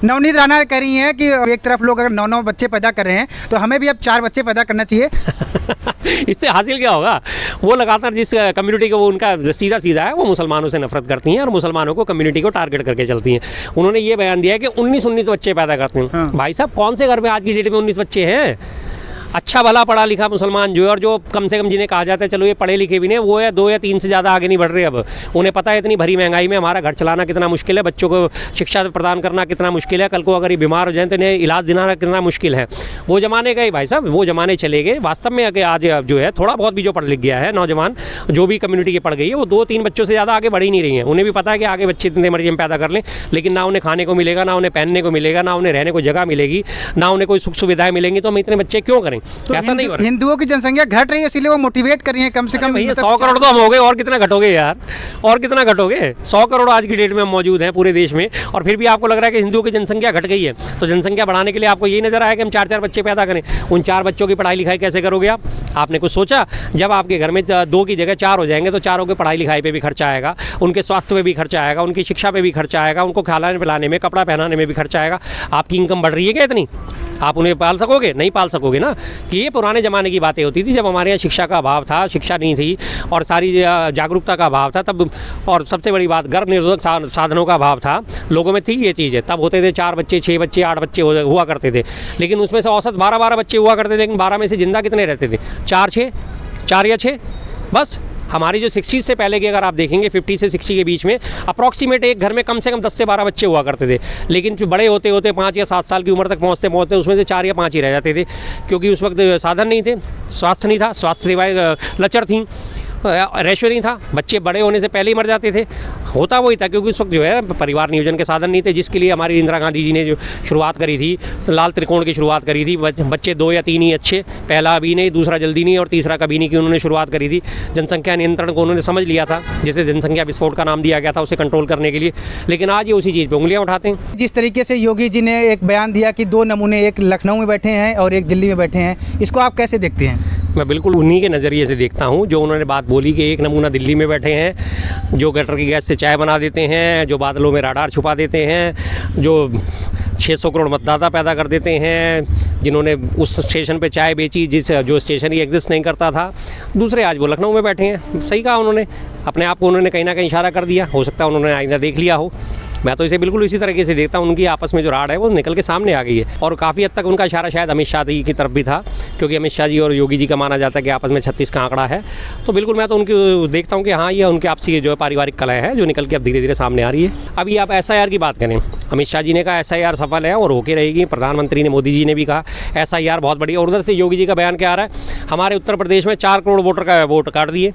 नवनीत राणा कह रही हैं कि एक तरफ लोग अगर 9 बच्चे पैदा कर रहे हैं तो हमें भी अब 4 बच्चे पैदा करना चाहिए। इससे हासिल क्या होगा? वो लगातार जिस कम्युनिटी को वो उनका सीधा सीधा है, वो मुसलमानों से नफरत करती हैं और मुसलमानों को कम्युनिटी को टारगेट करके चलती हैं। उन्होंने ये बयान दिया है कि 19 बच्चे पैदा करते हैं। हाँ। भाई साहब, कौन से घर में आज की डेट में 19 बच्चे हैं? अच्छा भला पढ़ा लिखा मुसलमान जो है, और जो कम से कम जिन्हें कहा जाता है चलो ये पढ़े लिखे भी नहीं, वो है 2 या 3 से ज़्यादा आगे नहीं बढ़ रहे। अब उन्हें पता है इतनी भरी महंगाई में हमारा घर चलाना कितना मुश्किल है, बच्चों को शिक्षा प्रदान करना कितना मुश्किल है, कल को अगर ये बीमार हो जाए तो इन्हें इलाज दिलाना कितना मुश्किल है। वो ज़माने गए भाई साहब, वो ज़माने चले गए। वास्तव में अगर आज जो है थोड़ा बहुत भी जो पढ़ लिख गया है नौजवान, जो भी कम्युनिटी की पढ़ गई है, वो 2-3 बच्चों से ज़्यादा आगे बढ़ ही नहीं रही है। उन्हें भी पता है कि आगे बच्चे इतने मर्जी में पैदा कर लें, लेकिन ना उन्हें खाने को मिलेगा, ना उन्हें पहनने को मिलेगा, ना उन्हें रहने को जगह मिलेगी, ना उन्हें कोई सुख सुविधाएं मिलेंगी, तो हम इतने बच्चे क्यों करें? ऐसा नहीं हो रहा। हिंदुओं की जनसंख्या घट रही है, इसलिए वो मोटिवेट कर रही है कम से कम। भैया 100 करोड़ तो हम हो गए, और कितना घटोगे यार? और कितना घटोगे? 100 करोड़ आज की डेट में हम मौजूद हैं पूरे देश में, और फिर भी आपको लग रहा है कि हिंदुओं की जनसंख्या घट गई है। तो जनसंख्या बढ़ाने के लिए आपको यही नजर आया कि हम 4-4 बच्चे पैदा करें। उन 4 बच्चों की पढ़ाई लिखाई कैसे करोगे आप? आपने कुछ सोचा? जब आपके घर में 2 की जगह 4 हो जाएंगे तो 4 की पढ़ाई लिखाई पे भी खर्चा आएगा, उनके स्वास्थ्य पे भी खर्चा आएगा, उनकी शिक्षा पे भी खर्चा आएगा, उनको खिलाने पिलाने में, कपड़ा पहनाने में भी खर्चा आएगा। आपकी इनकम बढ़ रही है क्या इतनी? आप उन्हें पाल सकोगे? नहीं पाल सकोगे ना। कि ये पुराने ज़माने की बातें होती थी, जब हमारे यहाँ शिक्षा का अभाव था, शिक्षा नहीं थी और सारी जागरूकता का अभाव था तब, और सबसे बड़ी बात गर्भ निरोधक साधनों का अभाव था, लोगों में थी ये चीज़। तब होते थे 4 बच्चे, 6 बच्चे, 8 बच्चे हुआ करते थे, लेकिन उसमें से औसत 12-12 बच्चे हुआ करते थे, लेकिन 12 में से जिंदा कितने रहते थे? 4 या 6 बस। हमारी जो 60 से पहले की अगर आप देखेंगे, 50 से 60 के बीच में अप्रॉक्सीमेट एक घर में कम से कम 10 से 12 बच्चे हुआ करते थे, लेकिन जो बड़े होते होते 5 या 7 साल की उम्र तक पहुँचते उसमें से 4 या 5 ही रह जाते थे, क्योंकि उस वक्त साधन नहीं थे, स्वास्थ्य नहीं था, स्वास्थ्य सेवाएं लचर थीं, रेशो नहीं था, बच्चे बड़े होने से पहले ही मर जाते थे। होता वही था क्योंकि उस वक्त जो है परिवार नियोजन के साधन नहीं थे, जिसके लिए हमारी इंदिरा गांधी जी ने जो शुरुआत करी थी, लाल त्रिकोण की शुरुआत करी थी। बच्चे 2 या 3 ही अच्छे, पहला अभी नहीं, दूसरा जल्दी नहीं और तीसरा कभी नहीं, की उन्होंने शुरुआत करी थी। जनसंख्या नियंत्रण को उन्होंने समझ लिया था, जिसे जनसंख्या विस्फोट का नाम दिया गया था, उसे कंट्रोल करने के लिए। लेकिन आज ये उसी चीज़ पर उंगलियाँ उठाते हैं। जिस तरीके से योगी जी ने एक बयान दिया कि 2 नमूने, एक लखनऊ में बैठे हैं और एक दिल्ली में बैठे हैं, इसको आप कैसे देखते हैं? मैं बिल्कुल उन्हीं के नज़रिए से देखता हूँ। जो उन्होंने बात बोली कि एक नमूना दिल्ली में बैठे हैं, जो गटर की गैस से चाय बना देते हैं, जो बादलों में राडार छुपा देते हैं, जो 600 करोड़ मतदाता पैदा कर देते हैं, जिन्होंने उस स्टेशन पे चाय बेची जो स्टेशन ही एग्जिस्ट नहीं करता था। दूसरे आज वो लखनऊ में बैठे हैं। सही कहा उन्होंने, अपने आप को उन्होंने कहीं ना कहीं इशारा कर दिया। हो सकता है उन्होंने आईना देख लिया हो। मैं तो इसे बिल्कुल इसी तरीके से देखता हूँ। उनकी आपस में जो राड है वो निकल के सामने आ गई है, और काफ़ी हद तक उनका इशारा शायद अमित शाह जी की तरफ भी था, क्योंकि अमित शाह जी और योगी जी का माना जाता है कि आपस में 36 का आंकड़ा है। तो बिल्कुल मैं तो उनकी देखता हूँ कि हाँ, ये उनके आपसी जो है पारिवारिक कला है जो निकल के अब धीरे धीरे सामने आ रही है। अभी आप SIR की बात करें, अमित शाह जी ने कहा SIR सफल है और होके रहेगी। प्रधानमंत्री ने, मोदी जी ने भी कहा SIR बहुत बढ़िया। और उधर से योगी जी का बयान क्या आ रहा है? हमारे उत्तर प्रदेश में 4 करोड़ वोटर का वोट काट दिए।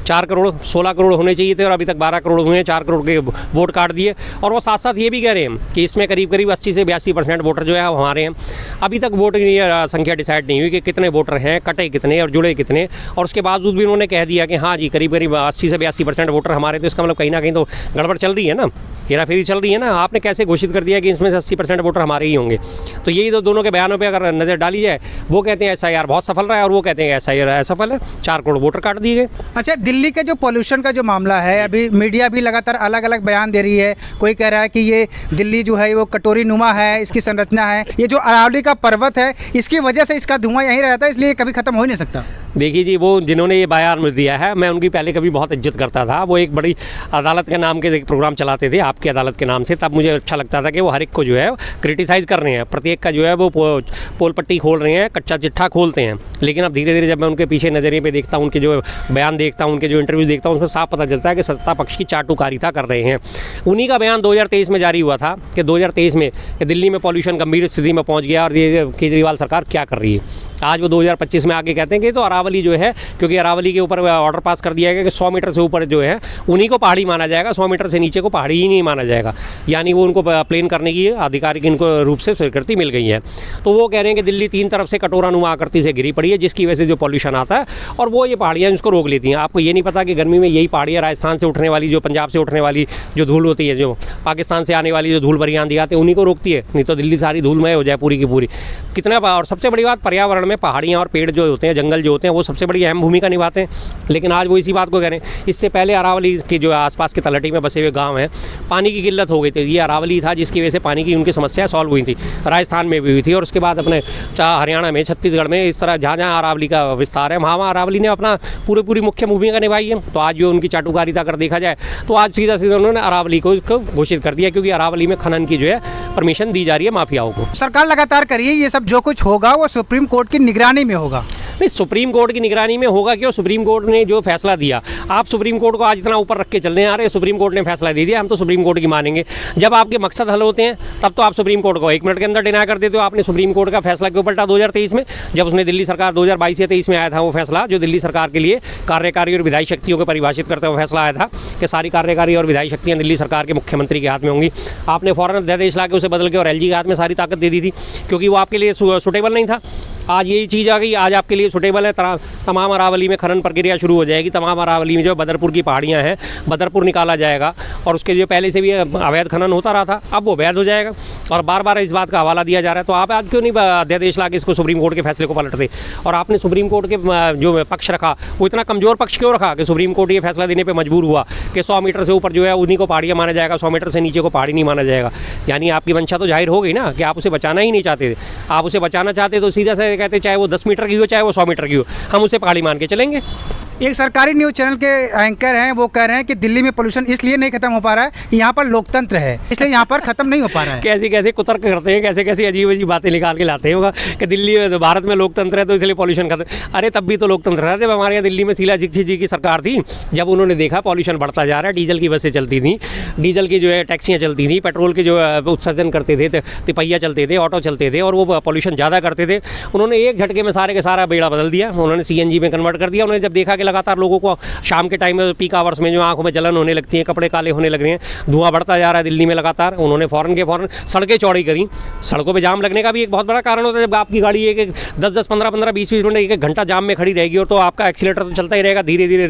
4 करोड़ 16 करोड़ होने चाहिए थे और अभी तक 12 करोड़ हुए हैं, 4 करोड़ के वोट काट दिए। और वो साथ साथ ये भी कह रहे हैं कि इसमें करीब 80 से 82% वोटर जो है वो हमारे हैं। अभी तक वोट की संख्या डिसाइड नहीं हुई कि कितने वोटर हैं, कटे कितने और जुड़े कितने, और उसके बावजूद भी उन्होंने कह दिया कि हाँ जी करीब 80 से 82% वोटर हमारे। तो इसका मतलब कहीं ना कहीं तो गड़बड़ चल रही है ना, हेराफेरी चल रही है ना। आपने कैसे घोषित कर दिया कि इसमें से 80% वोटर हमारे ही होंगे? तो यही तो दोनों के बयानों पर अगर नज़र डाली जाए, वो कहते हैं SIR बहुत सफल रहा है और वो कहते हैं SIR असफल है, 4 करोड़ वोटर काट दिए गए। अच्छा, दिल्ली के जो पॉल्यूशन का जो मामला है, अभी मीडिया भी लगातार अलग अलग बयान दे रही है। कोई कह रहा है कि ये दिल्ली जो है वो कटोरी नुमा है, इसकी संरचना है, ये जो अरावली का पर्वत है इसकी वजह से इसका धुआं यहीं रहता है, इसलिए कभी खत्म हो ही नहीं सकता। देखिए जी, वो जिन्होंने ये बयान दिया है, मैं उनकी पहले कभी बहुत इज्जत करता था। वो एक बड़ी अदालत के नाम के एक प्रोग्राम चलाते थे, आपकी अदालत के नाम से। तब मुझे अच्छा लगता था कि वो हर एक को जो है क्रिटिसाइज़ कर रहे हैं, प्रत्येक का जो है वो पोल पट्टी खोल रहे हैं, कच्चा चिट्ठा खोलते हैं। लेकिन अब धीरे धीरे जब मैं उनके पीछे नज़रिए पे देखता हूँ, उनके जो बयान देखता हूँ, उनके जो इंटरव्यूज़ देखता हूँ, उसमें साफ पता चलता है कि सत्ता पक्ष की चाटुकारिता कर रहे हैं। उन्हीं का बयान 2023 में जारी हुआ था कि 2023 में दिल्ली में पॉल्यूशन गंभीर स्थिति में पहुँच गया और ये केजरीवाल सरकार क्या कर रही है। आज वो 2025 में आगे कहते हैं कि तो अरावली जो है, क्योंकि अरावली के ऊपर ऑर्डर पास कर दिया गया कि 100 मीटर से ऊपर जो है उन्हीं को पहाड़ी माना जाएगा, 100 मीटर से नीचे को पहाड़ी ही नहीं माना जाएगा। यानी वो उनको प्लेन करने की आधिकारिक इनको रूप से स्वीकृति मिल गई है। तो वो कह रहे हैं कि दिल्ली 3 तरफ से कटोरा नुमा आकृति से घिरी पड़ी है, जिसकी वजह से जो पॉल्यूशन आता है और वो ये पहाड़ियाँ उसको रोक लेती हैं। आपको ये नहीं पता कि गर्मी में यही पहाड़ियाँ राजस्थान से उठने वाली, जो पंजाब से उठने वाली जो धूल होती है, जो पाकिस्तान से आने वाली जो धूल भरी आंधी आती है, उन्हीं को रोकती है। नहीं तो दिल्ली सारी धूलमय हो जाए पूरी की पूरी। कितना, और सबसे बड़ी बात, पर्यावरण में पहाड़ियाँ और पेड़ जो होते हैं, जंगल जो होते हैं, वो सबसे बड़ी अहम भूमिका निभाते हैं, लेकिन आज वो इसी बात को कह रहे हैं। इससे पहले अरावली के जो आसपास के तलहटी में बसे हुए गांव हैं, पानी की किल्लत हो गई थी। ये अरावली था जिसकी वजह से पानी की उनकी समस्या सॉल्व हुई थी, राजस्थान में भी हुई थी, और उसके बाद अपने हरियाणा में, छत्तीसगढ़ में, इस तरह जहाँ जहाँ अरावली का विस्तार है वहाँ अरावली ने अपना पूरी मुख्य भूमिका निभाई है। तो आज जो उनकी चाटुकारिता कर देखा जाए तो आज सीधा उन्होंने अरावली को घोषित कर दिया, क्योंकि अरावली में खनन की जो है परमिशन दी जा रही है माफियाओं को। सरकार लगातार करिए, ये सब जो कुछ होगा वो सुप्रीम कोर्ट की निगरानी में होगा। नहीं, सुप्रीम कोर्ट की निगरानी में होगा क्यों? सुप्रीम कोर्ट ने जो फैसला दिया, आप सुप्रीम कोर्ट को आज इतना ऊपर रख के चल रहे हैं, अरे सुप्रीम कोर्ट ने फैसला दे दिया, हम तो सुप्रीम कोर्ट की मानेंगे। जब आपके मकसद हल होते हैं तब तो आप सुप्रीम कोर्ट को 1 मिनट के अंदर डिनाई कर देते हो। आपने सुप्रीम कोर्ट का फैसला क्यों पलटा 2023 में, जब उसने दिल्ली सरकार 2022 या 23 में आया था वो फैसला, जो दिल्ली सरकार के लिए कार्यकारी और विधायी शक्तियों को परिभाषित करते हुए फैसला आया था कि सारी कार्यकारी और विधायी शक्तियाँ दिल्ली सरकार के मुख्यमंत्री के हाथ में होंगी। आपने फौरन अध्यादेश ला के उसे बदल के और एलजी के हाथ में सारी ताकत दे दी थी, क्योंकि वो आपके लिए सूटेबल नहीं था। आज यही चीज़ आ गई, आज आपके लिए सूटेबल है। तमाम अरावली में खनन प्रक्रिया शुरू हो जाएगी। तमाम अरावली में जो बदरपुर की पहाड़ियाँ हैं, बदरपुर निकाला जाएगा, और उसके जो पहले से भी अवैध खनन होता रहा था अब वो वैध हो जाएगा, और बार बार इस बात का हवाला दिया जा रहा है। तो आप आज क्यों नहीं अध्यादेश ला के इसको सुप्रीम कोर्ट के फैसले को पलटते? और आपने सुप्रीम कोर्ट के जो पक्ष रखा वो इतना कमज़ोर पक्ष क्यों रखा कि सुप्रीम कोर्ट ये फैसला देने पर मजबूर हुआ कि 100 मीटर से ऊपर जो है उन्हीं को पहाड़ियाँ माना जाएगा, 100 मीटर से नीचे को पहाड़ी नहीं माना जाएगा। यानी आपकी मंशा तो जाहिर हो गई ना कि आप उसे बचाना ही नहीं चाहते थे। आप उसे बचाना चाहते तो सीधा से कहते चाहे वो 10 मीटर की हो चाहे वो 100 मीटर की हो, हम उसे पहाड़ी मान के चलेंगे। एक सरकारी न्यूज़ चैनल के एंकर हैं, वो कह रहे हैं कि दिल्ली में पोल्यूशन इसलिए नहीं खत्म हो पा रहा है कि यहाँ पर लोकतंत्र है, इसलिए यहाँ पर खत्म नहीं हो पा रहा है। कैसे कैसे कुतर्क करते हैं, कैसे कैसे अजीब अजीब बातें निकाल के लाते हैं कि दिल्ली में, भारत में लोकतंत्र है तो इसलिए पॉल्यूशन खत्म। अरे तब भी तो लोकतंत्र था जब हमारे यहाँ दिल्ली में शीला दीक्षित जी की सरकार थी, जब उन्होंने देखा पॉल्यूशन बढ़ता जा रहा है, डीजल की बसें चलती थी, डीजल की जो है टैक्सियाँ चलती थी, पेट्रोल के जो उत्सर्जन करते थे, तिपहिया चलते थे, ऑटो चलते थे, और वो पॉल्यूशन ज़्यादा करते थे। उन्होंने एक झटके में सारे के सारा बेड़ा बदल दिया, उन्होंने CNG में कन्वर्ट कर दिया। उन्होंने जब देखा कि लगातार लोगों को शाम के टाइम में पीक आवर्स में जो आंखों में जलन होने लगती है, कपड़े काले होने लग रहे हैं, धुआं बढ़ता जा रहा है दिल्ली में लगातार, उन्होंने फ़ौरन के फ़ौरन सड़कें चौड़ी करी। सड़कों पे जाम लगने का भी एक बहुत बड़ा कारण होता है। जब आपकी गाड़ी एक 10-10, 15-15, 20-20 मिनट, एक घंटा जाम में खड़ी रहेगी, और तो आपका एक्सीलेटर तो चलता ही रहेगा, धीरे धीरे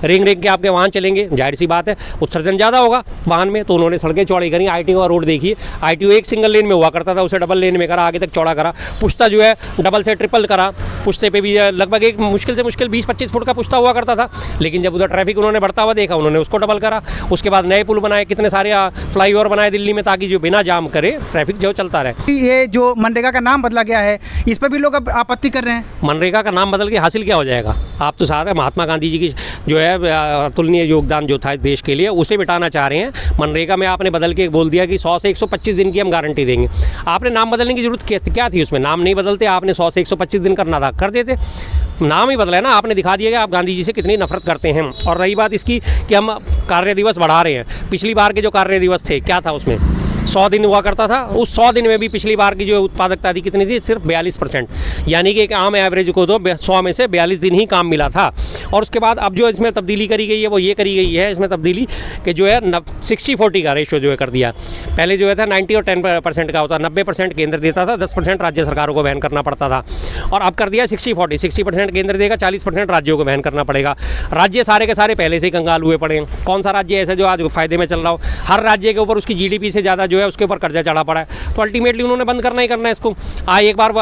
रेंग के आपके वाहन चलेंगे, जाहिर सी बात है उत्सर्जन ज़्यादा होगा वाहन में। तो उन्होंने सड़कें चौड़ी करी। ITO का रोड देखिए, ITO एक सिंगल लेन में हुआ करता था, उसे डबल लेन में करा, आगे तक चौड़ा करा। पुश्ता जो है डबल से ट्रिपल करा, पुश्ते पे भी लगभग एक मुश्किल से मुश्किल 20-25 फुट का पुश्ता हुआ करता था, लेकिन जब उधर ट्रैफिक उन्होंने बढ़ता हुआ देखा, उन्होंने उसको डबल करा। उसके बाद नए पुल बनाए, कितने सारे फ्लाईओवर बनाए दिल्ली में, ताकि जो बिना जाम करे ट्रैफिक जो चलता रहे। ये जो मनरेगा का नाम बदला गया है, इस पर भी लोग अब आपत्ति कर रहे हैं। मनरेगा का नाम बदल के हासिल क्या हो जाएगा? आप तो साथ है महात्मा गांधी जी की जो है अतुलनीय योगदान जो था देश के लिए, उसे मिटाना चाह रहे हैं। मनरेगा में आपने बदल के बोल दिया कि 100 से 125 दिन की हम गारंटी देंगे। आपने नाम बदलने की जरूरत क्या थी? उसमें नाम नहीं बदलते, आपने 100 से 125 दिन करना था, कर देते। नाम ही बदला है ना, आपने दिखा दिया कि आप गांधी जी से कितनी नफरत करते हैं। और रही बात इसकी कि हम कार्य दिवस बढ़ा रहे हैं, पिछली बार के जो कार्य दिवस थे क्या था, उसमें 100 दिन हुआ करता था। उस 100 दिन में भी पिछली बार की जो उत्पादकता थी कितनी थी? सिर्फ 42%, यानी कि एक आम एवरेज को तो 100 में से 42 दिन ही काम मिला था। और उसके बाद अब जो इसमें तब्दीली करी गई है वो ये करी गई है इसमें तब्दीली कि जो है 60-40 का रेशो जो है कर दिया। पहले जो है था 90 और 10% का होता, 90% केंद्र देता था, 10% राज्य सरकारों को वहन करना पड़ता था। और अब कर दिया 60-40, 60% केंद्र देगा, 40% राज्यों को वहन करना पड़ेगा। राज्य सारे के सारे पहले से ही कंगाल हुए पड़े हैं। कौन सा राज्य ऐसा जो आज फायदे में चल रहा हो? हर राज्य के ऊपर उसकी GDP से ज़्यादा जो है उसके ऊपर कर्जा चढ़ा पड़ा है। तो अल्टीमेटली उन्होंने बंद करना ही करना है इसको। एक बार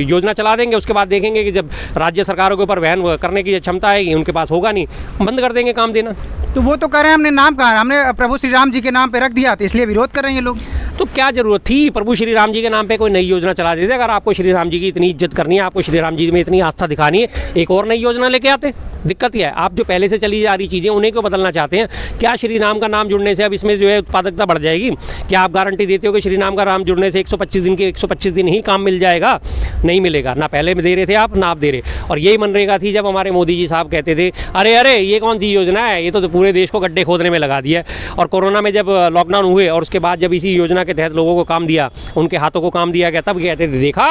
योजना चला देंगे, उसके बाद देखेंगे कि जब राज्य सरकारों के ऊपर वहन करने की क्षमता आएगी, उनके पास होगा नहीं, बंद कर देंगे काम देना। तो वो तो कह रहे हैं हमने नाम कहा, हमने प्रभु श्री राम जी के नाम पे रख दिया, तो इसलिए विरोध कर रहे हैं ये लोग। तो क्या जरूरत थी प्रभु श्री राम जी के नाम पे कोई नई योजना चला देते? अगर आपको श्री राम जी की इतनी इज्जत करनी है, आपको श्री राम जी में इतनी आस्था दिखानी है, एक और नई योजना लेके आते। दिक्कत यह है आप जो पहले से चली जा रही चीज़ें उन्हीं को बदलना चाहते हैं। क्या श्री राम का नाम जुड़ने से अब इसमें जो है उत्पादकता बढ़ जाएगी? क्या आप गारंटी देते हो कि श्री राम का नाम जुड़ने से 125 दिन के 125 दिन ही काम मिल जाएगा? नहीं मिलेगा। ना पहले में दे रहे थे आप, ना आप दे रहे। और यही मनरेगा थी जब हमारे मोदी जी साहब कहते थे अरे ये कौन सी योजना है, ये तो पूरे देश को गड्ढे खोदने में लगा दिया है। और कोरोना में जब लॉकडाउन हुए और उसके बाद जब इसी योजना के तहत लोगों को काम दिया, उनके हाथों को काम दिया गया, तब कहते थे देखा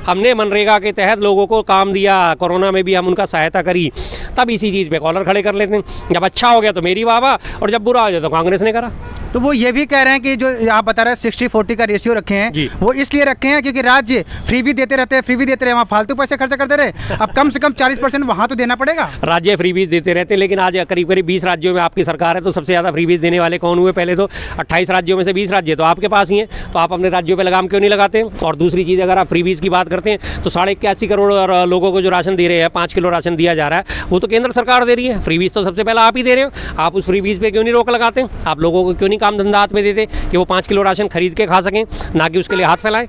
हमने मनरेगा के तहत लोगों को काम दिया, कोरोना में भी हम उनका सहायता करी। तब इसी चीज़ पे कॉलर खड़े कर लेते हैं। जब अच्छा हो गया तो मेरी वाह, और जब बुरा हो जाए तो कांग्रेस ने करा। तो वो ये भी कह रहे हैं कि जो आप बता रहे हैं 60-40 का रेशियो रखे जी। हैं, वो इसलिए रखे हैं क्योंकि राज्य फ्री भी देते रहते हैं, फ्री भी देते रहे, वहाँ फालतू पैसे खर्च करते रहे, अब कम से कम 40% वहाँ तो देना पड़ेगा। राज्य फ्रीबीज देते रहते हैं, लेकिन आज करीब करीब 20 राज्यों में आपकी सरकार है, तो सबसे ज़्यादा फ्रीबीज देने वाले कौन हुए? पहले तो 28 राज्यों में से 20 राज्य तो आपके पास ही हैं, तो आप अपने राज्यों पे लगाम क्यों नहीं लगाते? और दूसरी चीज़, अगर आप फ्रीबीज की बात करते हैं तो 81.5 करोड़ लोगों को जो राशन दे रहे हैं, 5 किलो राशन दिया जा रहा है, वो तो केंद्र सरकार दे रही है। फ्रीबीज तो सबसे पहले आप ही दे रहे हो। आप उस फ्रीबीज पे क्यों नहीं रोक लगाते? आप लोगों को क्यों नहीं काम धंधा हाथ में देते कि वो 5 किलो राशन खरीद के खा सकें, ना कि उसके लिए हाथ फैलाएं?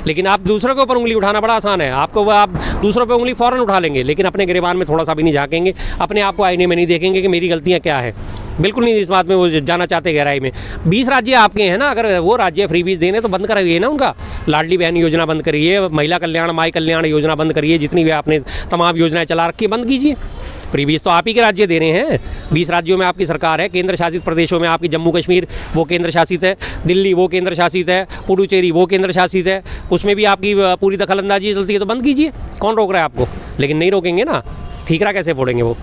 लेकिन आप दूसरों के ऊपर उंगली उठाना बड़ा आसान है। आपको आप दूसरों पे उंगली फ़ौरन उठा लेंगे, लेकिन अपने गिरेबान में थोड़ा सा भी नहीं झाँकेंगे, अपने आप को आईने में नहीं देखेंगे कि मेरी गलतियाँ क्या है। बिल्कुल नहीं, इस बात में वो जाना चाहते गहराई में। 20 राज्य आपके हैं ना, अगर वो राज्य फ्रीबीज देने तो बंद कराइए ना उनका। लाडली बहन योजना बंद करिए, महिला कल्याण, माई कल्याण योजना बंद करिए, जितनी भी आपने तमाम योजनाएं चला रखी बंद कीजिए। फ्रीबीज तो आप ही के राज्य दे रहे हैं। 20 राज्यों में आपकी सरकार है, केंद्र शासित प्रदेशों में आपकी जम्मू कश्मीर वो केंद्र शासित है, दिल्ली वो केंद्र शासित है, पुडुचेरी वो केंद्र शासित है, उसमें भी आपकी पूरी दखलंदाजी चलती है, तो बंद कीजिए। कौन रोक रहा है आपको? लेकिन नहीं रोकेंगे ना, ठीकरा कैसे फोड़ेंगे वो?